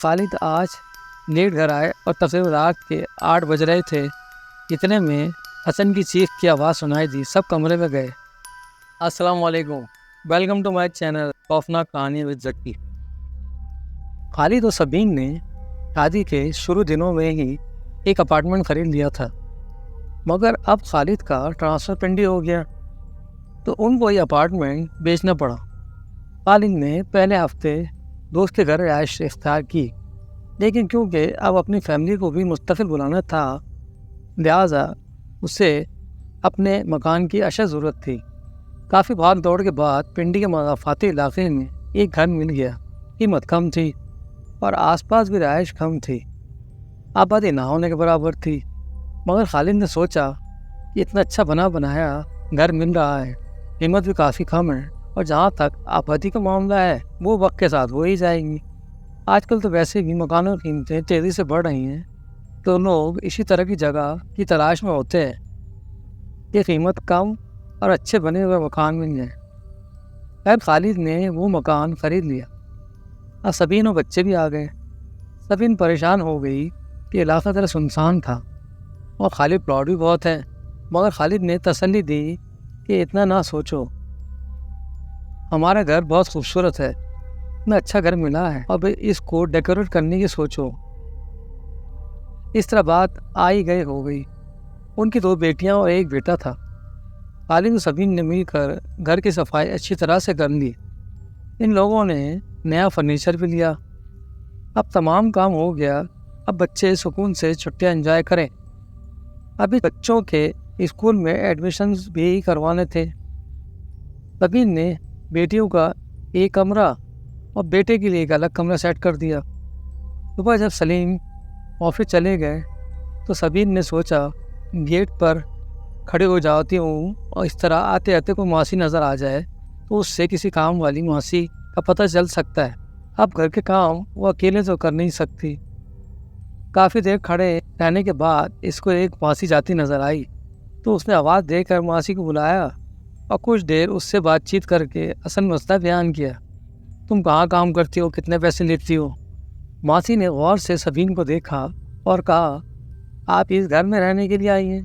خالد آج لیٹ گھر آئے اور تقریباً رات کے 8 بج رہے تھے۔ اتنے میں حسن کی چیخ کی آواز سنائی دی۔ سب کمرے میں گئے۔ السلام علیکم، ویلکم ٹو مائی چینل خوفناک کہانی وذ ذکی۔ خالد اور سبین نے شادی کے شروع دنوں میں ہی ایک اپارٹمنٹ خرید لیا تھا، مگر اب خالد کا ٹرانسفر پنڈی ہو گیا تو ان کو یہ اپارٹمنٹ بیچنا پڑا۔ خالد نے پہلے ہفتے دوست کے گھر رہائش اختیار کی، لیکن کیونکہ اب اپنی فیملی کو بھی مستقل بلانا تھا، لہٰذا اسے اپنے مکان کی اشد ضرورت تھی۔ کافی بھاگ دوڑ کے بعد پنڈی کے مضافاتی علاقے میں ایک گھر مل گیا۔ قیمت کم تھی اور آس پاس بھی رہائش کم تھی، آبادی نہ ہونے کے برابر تھی، مگر خالد نے سوچا کہ اتنا اچھا بنایا گھر مل رہا ہے، قیمت بھی کافی کم ہے، اور جہاں تک آبادی کا معاملہ ہے وہ وقت کے ساتھ ہو ہی جائے گی۔ آج کل تو ویسے بھی مکانوں کی قیمتیں تیزی سے بڑھ رہی ہیں، تو لوگ اسی طرح کی جگہ کی تلاش میں ہوتے ہیں کہ قیمت کم اور اچھے بنے ہوئے مکان مل جائیں۔ خیر خالد نے وہ مکان خرید لیا۔ اب سبین اور بچے بھی آ گئے۔ سبین پریشان ہو گئی کہ علاقہ ذرا سنسان تھا اور خالد پلاٹ بھی بہت ہے، مگر خالد نے تسلی دی کہ اتنا نہ سوچو، ہمارا گھر بہت خوبصورت ہے، اتنا اچھا گھر ملا ہے، اب اس کو ڈیکوریٹ کرنے کی سوچو۔ اس طرح بات آئی گئی ہو گئی۔ ان کی 2 بیٹیاں اور 1 بیٹا تھا۔ خالد اور سبین نے مل کر گھر کی صفائی اچھی طرح سے کر لی۔ ان لوگوں نے نیا فرنیچر بھی لیا۔ اب تمام کام ہو گیا۔ اب بچے سکون سے چھٹیاں انجوائے کریں۔ ابھی بچوں کے اسکول میں ایڈمیشنز بھی کروانے تھے۔ سبین نے بیٹیوں کا ایک کمرہ اور بیٹے کے لیے ایک الگ کمرہ سیٹ کر دیا۔ صبح جب سلیم آفس چلے گئے تو سبین نے سوچا گیٹ پر کھڑے ہو جاتی ہوں اور اس طرح آتے آتے کوئی ماسی نظر آ جائے تو اس سے کسی کام والی ماسی کا پتہ چل سکتا ہے۔ اب گھر کے کام وہ اکیلے تو کر نہیں سکتی۔ کافی دیر کھڑے رہنے کے بعد اس کو ایک ماسی جاتی نظر آئی تو اس نے آواز دے کر ماسی کو بلایا اور کچھ دیر اس سے بات چیت کر کے اصل مسئلہ بیان کیا۔ تم کہاں کام کرتی ہو، کتنے پیسے لیتی ہو؟ ماسی نے غور سے سبین کو دیکھا اور کہا، آپ اس گھر میں رہنے کے لیے آئی ہیں؟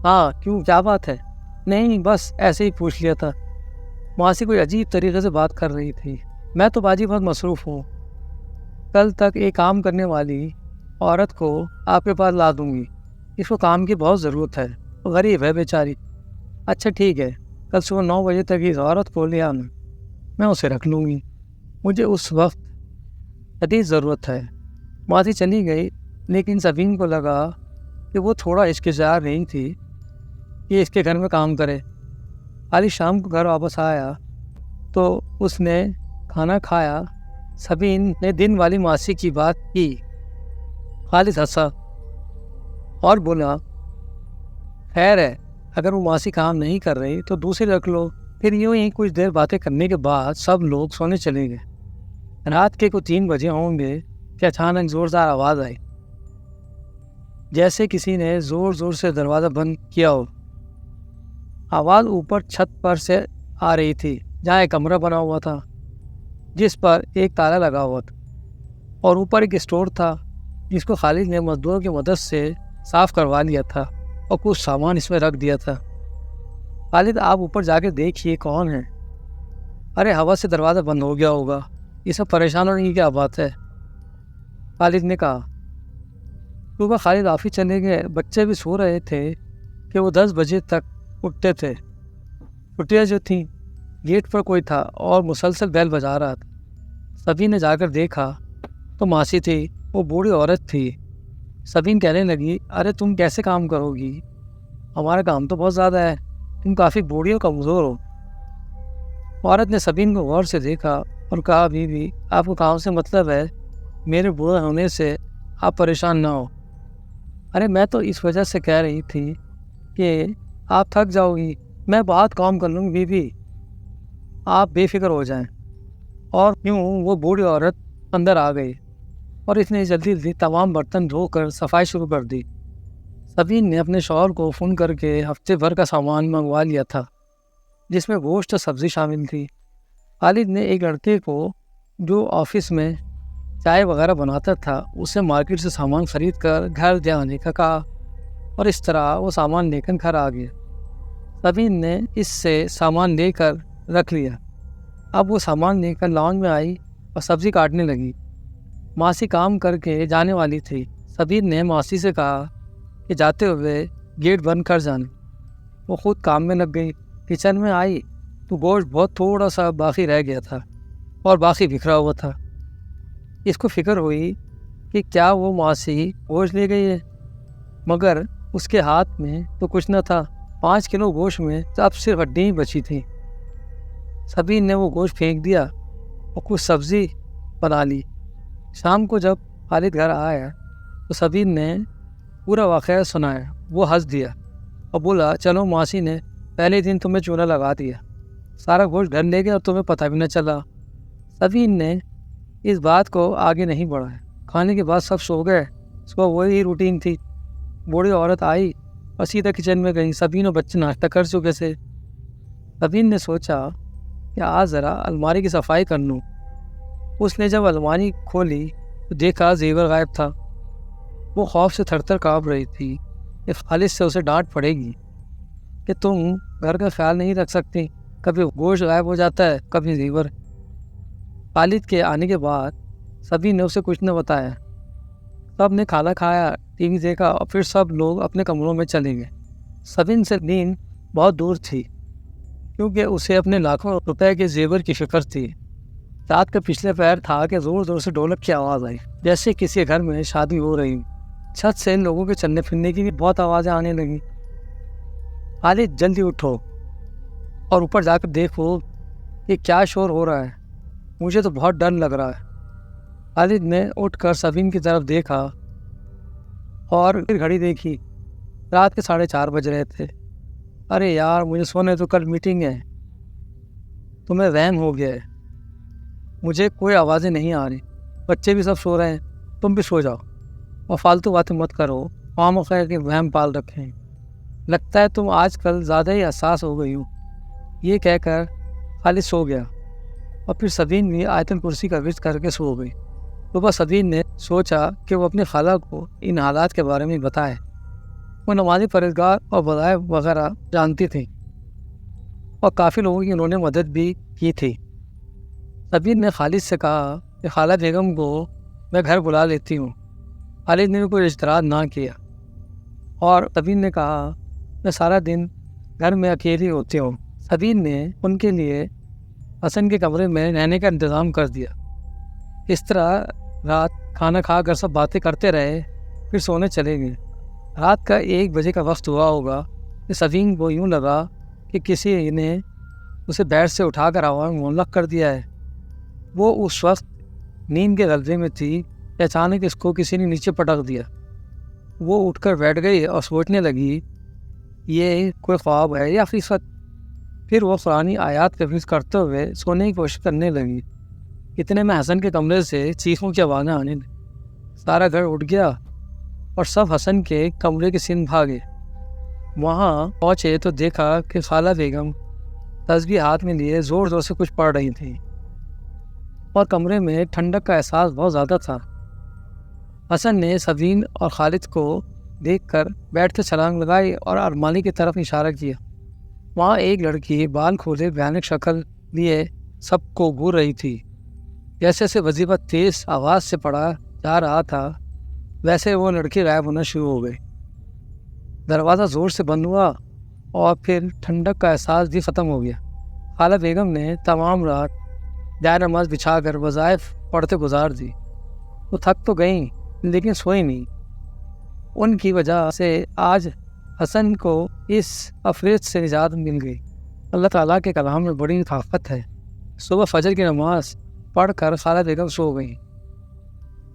ہاں، کیوں، کیا بات ہے؟ نہیں، بس ایسے ہی پوچھ لیا تھا۔ ماسی کوئی عجیب طریقے سے بات کر رہی تھی۔ میں تو باجی بہت مصروف ہوں، کل تک ایک کام کرنے والی عورت کو آپ کے پاس لا دوں گی، اس کو کام کی بہت ضرورت ہے، غریب ہے بیچاری۔ اچھا ٹھیک ہے، کل صبح 9 بجے تک اس عورت کو لے آنا، میں اسے رکھ لوں گی، مجھے اس وقت شدید ضرورت ہے۔ ماسی چلی گئی، لیکن سبین کو لگا کہ وہ تھوڑا ہچکچا رہی تھی کہ اس کے گھر میں کام کرے۔ خالد شام کو گھر واپس آیا تو اس نے کھانا کھایا۔ سبین نے دن والی ماسی کی بات کی۔ خالد ہنسا اور بولا، خیر ہے، اگر وہ ماسی کام نہیں کر رہی تو دوسری رکھ لو۔ پھر یوں ہی کچھ دیر باتیں کرنے کے بعد سب لوگ سونے چلے گئے۔ رات کے کوئی 3 بجے ہوں گے کہ اچانک زوردار آواز آئی، جیسے کسی نے زور زور سے دروازہ بند کیا ہو۔ آواز اوپر چھت پر سے آ رہی تھی، جہاں ایک کمرہ بنا ہوا تھا جس پر ایک تالا لگا ہوا تھا، اور اوپر ایک اسٹور تھا جس کو خالد نے مزدوروں کی مدد سے صاف کروا لیا تھا اور کچھ سامان اس میں رکھ دیا تھا۔ خالد، آپ اوپر جا کے دیکھیے کون ہے۔ ارے ہوا سے دروازہ بند ہو گیا ہوگا، یہ سب پریشان ہونے کی کیا بات ہے، خالد نے کہا۔ صبح خالد آفس چلے گئے۔ بچے بھی سو رہے تھے کہ وہ 10 بجے تک اٹھتے تھے۔ چھٹیاں جو تھیں، گیٹ پر کوئی تھا اور مسلسل بیل بجا رہا تھا۔ سبین نے جا کر دیکھا تو ماسی تھی، وہ بوڑھی عورت تھی۔ سبین کہنے لگی، ارے تم کیسے کام کرو گی، ہمارا کام تو بہت زیادہ ہے، تم کافی بوڑھی اور کمزور ہو۔ عورت نے سبین کو غور سے دیکھا اور کہا، بیوی، آپ کو کام سے مطلب ہے، میرے بوڑھے ہونے سے آپ پریشان نہ ہو۔ ارے میں تو اس وجہ سے کہہ رہی تھی کہ آپ تھک جاؤ گی، میں بہت کام کر لوں گی بیوی، آپ بے فکر ہو جائیں۔ اور یوں وہ بوڑھی عورت اندر آ گئی اور اس نے جلدی تمام برتن دھو کر صفائی شروع کر دی۔ سبین نے اپنے شوہر کو فون کر کے ہفتے بھر کا سامان منگوا لیا تھا، جس میں گوشت اور سبزی شامل تھی۔ خالد نے ایک لڑکے کو جو آفس میں چائے وغیرہ بناتا تھا اسے مارکیٹ سے سامان خرید کر گھر لے آنے کا کہا، اور اس طرح وہ سامان لے کر گھر آ گیا۔ سبین نے اس سے سامان لے کر رکھ لیا۔ اب وہ سامان لے کر لان میں آئی اور سبزی کاٹنے لگی۔ ماسی کام کر کے جانے والی تھی۔ سبین نے ماسی سے کہا کہ جاتے ہوئے گیٹ بند کر جانا۔ وہ خود کام میں لگ گئی۔ کچن میں آئی تو گوشت بہت تھوڑا سا باقی رہ گیا تھا اور باقی بکھرا ہوا تھا۔ اس کو فکر ہوئی کہ کیا وہ ماسی گوشت لے گئی ہے، مگر اس کے ہاتھ میں تو کچھ نہ تھا۔ 5 کلو گوشت میں اب صرف ہڈیاں ہی بچی تھیں۔ سبین نے وہ گوشت پھینک دیا اور کچھ سبزی بنا لی۔ شام کو جب خالد گھر آیا تو سبین نے پورا واقعہ سنایا۔ وہ ہنس دیا اور بولا، چلو ماسی نے پہلے دن تمہیں چولہا لگا دیا، سارا گوشت گھر لے گیا اور تمہیں پتہ بھی نہ چلا۔ سبین نے اس بات کو آگے نہیں بڑھایا۔ کھانے کے بعد سب سو گئے۔ صبح وہی روٹین تھی۔ بوڑھی عورت آئی اور سیدھا کچن میں گئی۔ سبین اور بچے ناشتہ کر چکے تھے۔ سبین نے سوچا کہ آج ذرا الماری کی صفائی کر لوں۔ اس نے جب الماری کھولی تو دیکھا زیور غائب تھا۔ وہ خوف سے تھر تھر کانپ رہی تھی کہ خالد سے اسے ڈانٹ پڑے گی کہ تم گھر کا خیال نہیں رکھ سکتی، کبھی گوشت غائب ہو جاتا ہے، کبھی زیور۔ خالد کے آنے کے بعد سبین نے اسے کچھ نہ بتایا۔ سب نے کھانا کھایا، ٹی وی دیکھا اور پھر سب لوگ اپنے کمروں میں چلے گئے۔ سبین سے نیند بہت دور تھی کیونکہ اسے اپنے لاکھوں روپے کے زیور کی فکر تھی۔ رات کا پچھلے پہر تھا کہ زور زور سے ڈھولک کی آواز آئی، جیسے کسی گھر میں شادی ہو رہی۔ چھت سے لوگوں کے چلنے پھرنے کی بھی بہت آوازیں آنے لگیں۔ خالد جلدی اٹھو اور اوپر جا کر دیکھو کہ کیا شور ہو رہا ہے، مجھے تو بہت ڈر لگ رہا ہے۔ خالد نے اٹھ کر سبین کی طرف دیکھا اور پھر گھڑی دیکھی۔ رات کے 4:30 بج رہے تھے۔ ارے یار، مجھے سونے تو کل میٹنگ ہے۔ تمہیں وہم ہو گیا ہے، مجھے کوئی آوازیں نہیں آ رہی، بچے بھی سب سو رہے ہیں، تم بھی سو جاؤ اور فالتو باتیں مت کرو، خواہ خیر کے وہم پال رکھے ہیں۔ لگتا ہے تم آج کل زیادہ ہی حساس ہو گئی ہو۔ یہ کہہ کر خالد سو گیا اور پھر سبین بھی آیت الکرسی کا ورد کر کے سو گئی۔ صبح سبین نے سوچا کہ وہ اپنی خالہ کو ان حالات کے بارے میں بتائے۔ وہ نمازی پرہیزگار اور وظائف وغیرہ جانتی تھیں اور کافی لوگوں کی انہوں نے مدد بھی کی تھی۔ سبین نے خالد سے کہا کہ خالہ بیگم کو میں گھر بلا لیتی ہوں۔ خالد نے بھی کوئی اعتراض نہ کیا اور سبین نے کہا، میں سارا دن گھر میں اکیلی ہوتی ہوں۔ سبین نے ان کے لیے حسن کے کمرے میں رہنے کا انتظام کر دیا۔ اس طرح رات کھانا کھا کر سب باتیں کرتے رہے، پھر سونے چلے گئے۔ رات کا 1 بجے کا وقت ہوا ہوگا کہ سبین کو یوں لگا کہ کسی نے اسے بیڈ سے اٹھا کر ہوا میں معلق کر دیا ہے۔ وہ اس وقت نیند کے غلبے میں تھی کہ اچانک اس کو کسی نے نیچے پٹک دیا۔ وہ اٹھ کر بیٹھ گئی اور سوچنے لگی، یہ کوئی خواب ہے یا حقیقت؟ پھر وہ قرآنی آیات کا ورد کرتے ہوئے سونے کی کوشش کرنے لگی۔ اتنے میں حسن کے کمرے سے چیخوں کی آوازیں آنے لگیں۔ سارا گھر اٹھ گیا اور سب حسن کے کمرے کے سمت بھاگے۔ وہاں پہنچے تو دیکھا کہ خالہ بیگم تسبیح ہاتھ میں لیے زور زور سے کچھ پڑھ رہی تھیں اور کمرے میں ٹھنڈک کا احساس بہت زیادہ تھا۔ حسن نے سبین اور خالد کو دیکھ کر بیٹھ کر چھلانگ لگائی اور الماری کی طرف اشارہ کیا۔ وہاں ایک لڑکی بال کھولے بھیانک شکل لیے سب کو گھور رہی تھی۔ جیسے سے وظیفہ تیز آواز سے پڑھا جا رہا تھا، ویسے وہ لڑکی غائب ہونا شروع ہو گئی۔ دروازہ زور سے بند ہوا اور پھر ٹھنڈک کا احساس بھی ختم ہو گیا۔ خالہ بیگم نے تمام رات دائر نماز بچھا کر وظائف پڑھتے گزار دی۔ وہ تھک تو گئیں لیکن سوئی نہیں۔ ان کی وجہ سے آج حسن کو اس افریت سے نجات مل گئی۔ اللہ تعالیٰ کے کلام میں بڑی طاقت ہے۔ صبح فجر کی نماز پڑھ کر خالہ بیگم سو گئی۔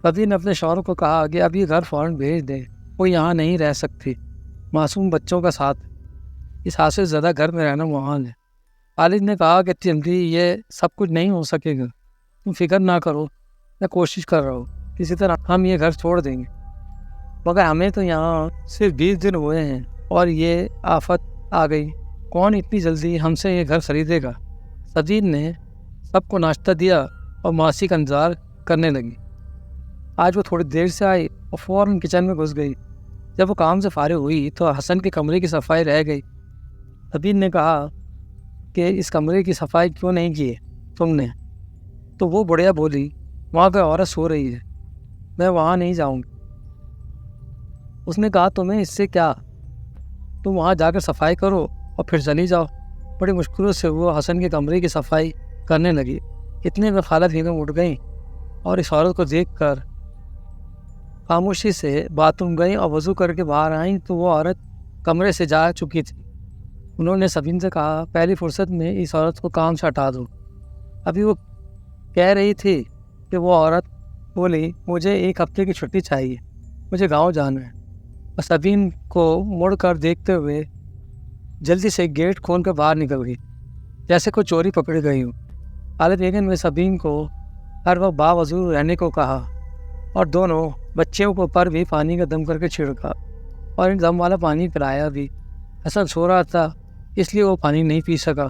سبین نے اپنے شوہر کو کہا کہ اب یہ گھر فوراً بھیج دیں، وہ یہاں نہیں رہ سکتی، معصوم بچوں کا ساتھ اس حادثے سے زیادہ گھر میں رہنا محال ہے۔ خالد نے کہا کہ جلدی یہ سب کچھ نہیں ہو سکے گا، تم فکر نہ کرو، میں کوشش کر رہا ہوں، کسی طرح ہم یہ گھر چھوڑ دیں گے، مگر ہمیں تو یہاں صرف 20 دن ہوئے ہیں اور یہ آفت آ گئی، کون اتنی جلدی ہم سے یہ گھر خریدے گا؟ سبین نے سب کو ناشتہ دیا اور ماسی کا انتظار کرنے لگی۔ آج وہ تھوڑی دیر سے آئی اور فوراً کچن میں گھس گئی۔ جب وہ کام سے فارغ ہوئی تو حسن کے کمرے کی صفائی رہ گئی۔ سبین نے کہا کہ اس کمرے کی صفائی کیوں نہیں کی تم نے؟ تو وہ بڑھیا بولی، وہاں کوئی عورت سو رہی ہے، میں وہاں نہیں جاؤں گی۔ اس نے کہا تمہیں اس سے کیا، تم وہاں جا کر صفائی کرو اور پھر چلی جاؤ۔ بڑی مشکلوں سے وہ حسن کے کمرے کی صفائی کرنے لگی۔ اتنے میں خالہ بیگم اٹھ گئیں اور اس عورت کو دیکھ کر خاموشی سے باتھ روم گئیں اور وضو کر کے باہر آئیں تو وہ عورت کمرے سے جا چکی تھی۔ انہوں نے سبین سے کہا پہلی فرصت میں اس عورت کو کام سے ہٹا دو۔ ابھی وہ کہہ رہی تھی کہ وہ عورت بولی مجھے 1 ہفتے کی چھٹی چاہیے، مجھے گاؤں جانا ہے۔ اور سبین کو مڑ کر دیکھتے ہوئے جلدی سے گیٹ کھول کر باہر نکل گئی، جیسے کوئی چوری پکڑ گئی ہو۔ خالہ بیگم نے سبین کو ہر وقت باوضو رہنے کو کہا اور دونوں بچوں کو پر بھی پانی کا دم کر کے چھڑکا اور ان دم والا پانی پلایا بھی۔ حسن سو رہا تھا اس لیے وہ پانی نہیں پی سکا۔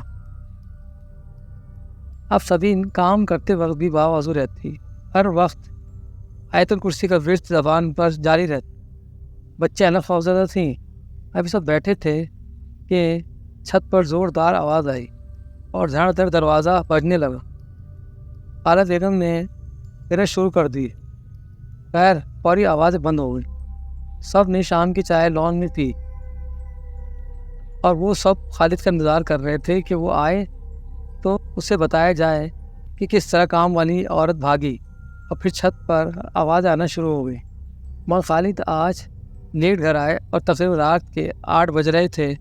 اب سبین کام کرتے وقت بھی باوضو رہتی، ہر وقت آیت الکرسی کا ورد زبان پر جاری رہتا۔ بچے الگ خوفزدہ تھیں۔ ابھی سب بیٹھے تھے کہ چھت پر زوردار آواز آئی اور دھڑ دھڑ دروازہ بجنے لگا۔ خالہ بیگم نے پھر شروع کر دی، خیر فوری آوازیں بند ہو گئی۔ سب نے شام کی چائے لان میں پی اور وہ سب خالد کا انتظار کر رہے تھے کہ وہ آئے تو اسے بتایا جائے کہ کس طرح کام والی عورت بھاگی اور پھر چھت پر آواز آنا شروع ہو گئی۔ مگر خالد آج لیٹ گھر آئے اور تقریباً رات کے 8 بج رہے تھے۔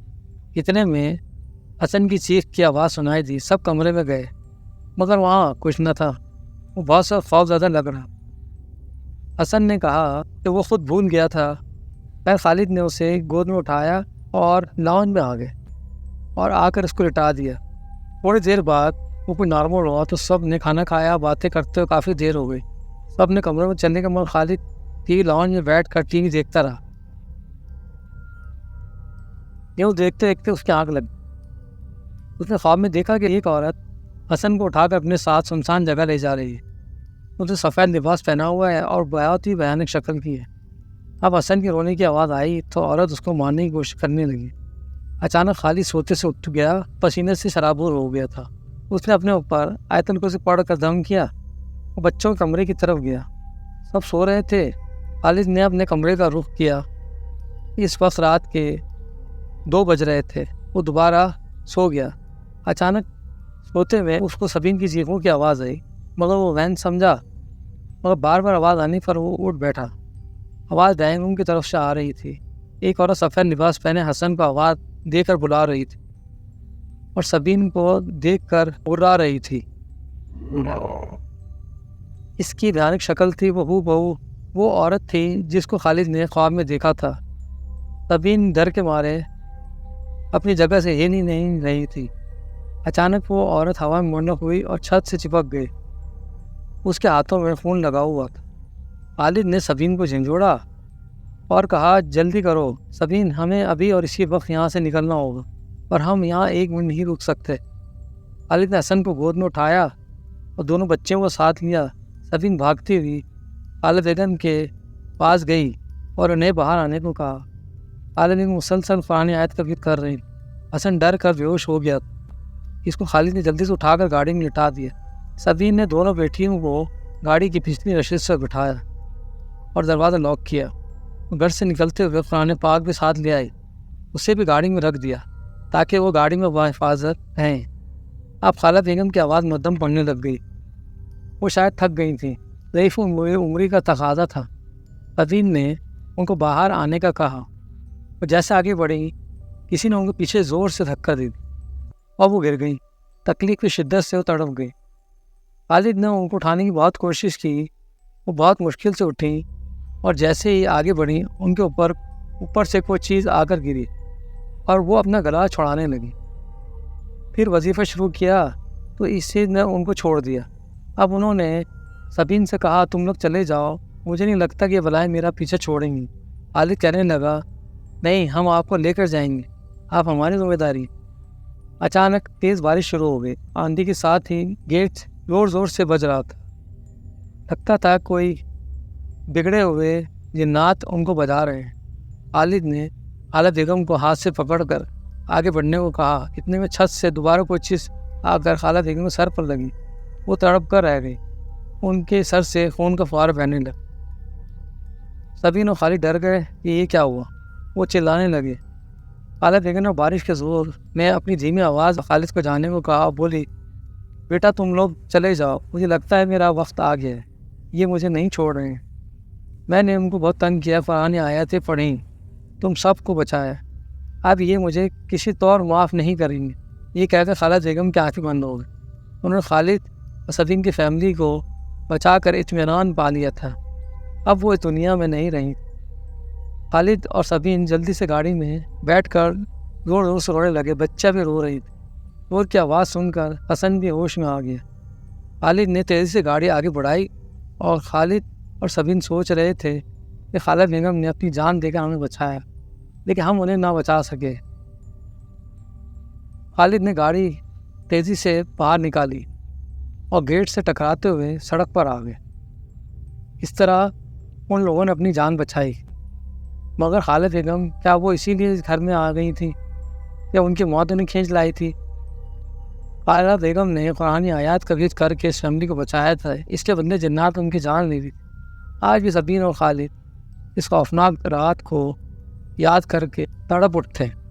اتنے میں حسن کی چیخ کی آواز سنائی دی۔ سب کمرے میں گئے مگر وہاں کچھ نہ تھا۔ وہ بہت سا خوف زدہ لگ رہا۔ حسن نے کہا کہ وہ خود بھول گیا تھا۔ پھر خالد نے اسے گود میں اٹھایا اور لاؤن میں آ گئے اور آ کر اس کو لٹا دیا۔ تھوڑی دیر بعد وہ کوئی نارمل ہوا تو سب نے کھانا کھایا، باتیں کرتے ہوئے کافی دیر ہو گئی۔ سب نے کمرے میں چلنے کا مگر خالد ٹی وی لاؤنج میں بیٹھ کر ٹی وی دیکھتا رہا۔ یوں دیکھتے دیکھتے اس کی آنکھ لگ گئی۔ اس نے خواب میں دیکھا کہ ایک عورت حسن کو اٹھا کر اپنے ساتھ سنسان جگہ لے جا رہی ہے۔ اس نے سفید لباس پہنا ہوا ہے اور بہت ہی بھیانک شکل کی ہے۔ اب حسن کی رونے کی آواز آئی تو عورت اس کو مارنے کی کوشش کرنے لگی۔ اچانک خالد سوتے سے اٹھ گیا، پسینے سے شرابور ہو گیا تھا۔ اس نے اپنے اوپر آیت الکرسی پڑھ کر دم کیا اور بچوں کے کمرے کی طرف گیا۔ سب سو رہے تھے۔ خالد نے اپنے کمرے کا رخ کیا۔ اس وقت رات کے 2 بج رہے تھے۔ وہ دوبارہ سو گیا۔ اچانک سوتے میں اس کو سبین کی چیخوں کی آواز آئی مگر وہ وہم سمجھا، مگر بار بار آواز آنے پر وہ اٹھ بیٹھا۔ آواز ڈائننگ روم کی طرف سے آ رہی تھی۔ ایک عورت سفید لباس پہنے حسن کو آواز دے کر بلا رہی تھی اور سبین کو دیکھ کر ہرا رہی تھی۔ اس کی بھیانک شکل تھی بہو وہ عورت تھی جس کو خالد نے خواب میں دیکھا تھا۔ سبین ڈر کے مارے اپنی جگہ سے ہل ہی نہیں رہی تھی۔ اچانک وہ عورت ہوا میں منڈک ہوئی اور چھت سے چپک گئی۔ اس کے ہاتھوں میں خون لگا ہوا تھا۔ خالد نے سبین کو جھنجھوڑا اور کہا جلدی کرو سبین، ہمیں ابھی اور اسی وقت یہاں سے نکلنا ہوگا اور ہم یہاں 1 منٹ نہیں رک سکتے۔ خالد نے حسن کو گود میں اٹھایا اور دونوں بچوں کو ساتھ لیا۔ سبین بھاگتی ہوئی خالہ بیگم کے پاس گئی اور انہیں باہر آنے کو کہا۔ خالہ بیگم مسلسل قرآن آیت کا ذکر کر رہی۔ حسن ڈر کر بے ہوش ہو گیا۔ اس کو خالد نے جلدی سے اٹھا کر گاڑی میں لٹا دیا۔ سبین نے دونوں بیٹیوں کو گاڑی کی پچھلی رشید سے بٹھایا اور دروازہ لاک کیا۔ گھر سے نکلتے ہوئے قرآن پاک بھی ساتھ لے آئی، اسے بھی گاڑی میں رکھ دیا تاکہ وہ گاڑی میں بحفاظت رہیں۔ اب خالہ بیگم کی آواز مدھم پڑنے لگ گئی۔ وہ شاید تھک گئی تھیں، ضعیف عمری کا تقاضا تھا۔ سبین نے ان کو باہر آنے کا کہا اور جیسے آگے بڑھی کسی نے ان کو پیچھے زور سے دھکا دے دی اور وہ گر گئیں۔ تکلیف کی شدت سے وہ تڑپ گئی۔ خالد نے ان کو اٹھانے کی بہت کوشش کی، وہ بہت مشکل سے اٹھیں اور جیسے ہی آگے بڑھیں ان کے اوپر سے کوئی چیز آ کر گری اور وہ اپنا گلا چھڑانے لگی۔ پھر وظیفہ شروع کیا تو اس چیز نے ان کو چھوڑ دیا۔ اب انہوں نے سبین سے کہا تم لوگ چلے جاؤ، مجھے نہیں لگتا کہ یہ بلائیں میرا پیچھے چھوڑیں گی۔ خالد کہنے لگا نہیں، ہم آپ کو لے کر جائیں گے، آپ ہماری ذمہ داری۔ اچانک تیز بارش شروع ہو گئی۔ آندھی کے ساتھ ہی گیٹ زور زور سے بج رہا تھا۔ لگتا تھا کوئی بگڑے ہوئے جنات ان کو بجا رہے ہیں۔ خالد نے خالہ بیگم کو ہاتھ سے پکڑ کر آگے بڑھنے کو کہا۔ اتنے میں چھت سے دوبارہ کوئی چیز آ کر خالہ بیگم کے سر پر لگی۔ وہ تڑپ کر رہ گئی۔ ان کے سر سے خون کا فوارہ بہنے لگا۔ سبین اور خالد ڈر گئے کہ یہ کیا ہوا۔ وہ چلانے لگے۔ خالہ بیگم نے بارش کے زور میں اپنی دھیمی آواز خالد کو جانے کو کہا۔ بولی، بیٹا تم لوگ چلے جاؤ، مجھے لگتا ہے میرا وقت آ گیا ہے، یہ مجھے نہیں چھوڑ رہے ہیں۔ میں نے ان کو بہت تنگ کیا، قرآن آیاتیں پڑھیں، تم سب کو بچایا، اب یہ مجھے کسی طور معاف نہیں کریں گے۔ یہ کہہ کر خالہ بیگم کی آنکھیں بند ہو گئی۔ انہوں نے خالد اور سبین کی فیملی کو بچا کر اطمینان پا لیا تھا۔ اب وہ اس دنیا میں نہیں رہیں۔ خالد اور سبین جلدی سے گاڑی میں بیٹھ کر زور زور سے رونے لگے۔ بچہ بھی رو رہی تھی۔ زور کی آواز سن کر حسن بھی ہوش میں آ گیا۔ خالد نے تیزی سے گاڑی آگے بڑھائی اور خالد اور سبین سوچ رہے تھے کہ خالہ بیگم نے اپنی جان دے کر ہمیں بچایا، لیکن ہم انہیں نہ بچا سکے۔ خالد نے گاڑی تیزی سے باہر نکالی اور گیٹ سے ٹکراتے ہوئے سڑک پر آ گئے۔ اس طرح ان لوگوں نے اپنی جان بچائی۔ مگر خالہ بیگم کیا وہ اسی لیے گھر میں آ گئی تھی یا ان کی موت انہیں کھینچ لائی تھی؟ خالہ بیگم نے قرآن آیات کا ذکر کر کے اس فیملی کو بچایا تھا، اس کے بدلے جنات ان کی جان لی تھی۔ آج بھی سبین اور خالد اس خوفناک رات کو یاد کر کے تڑپ اٹھتے ہیں۔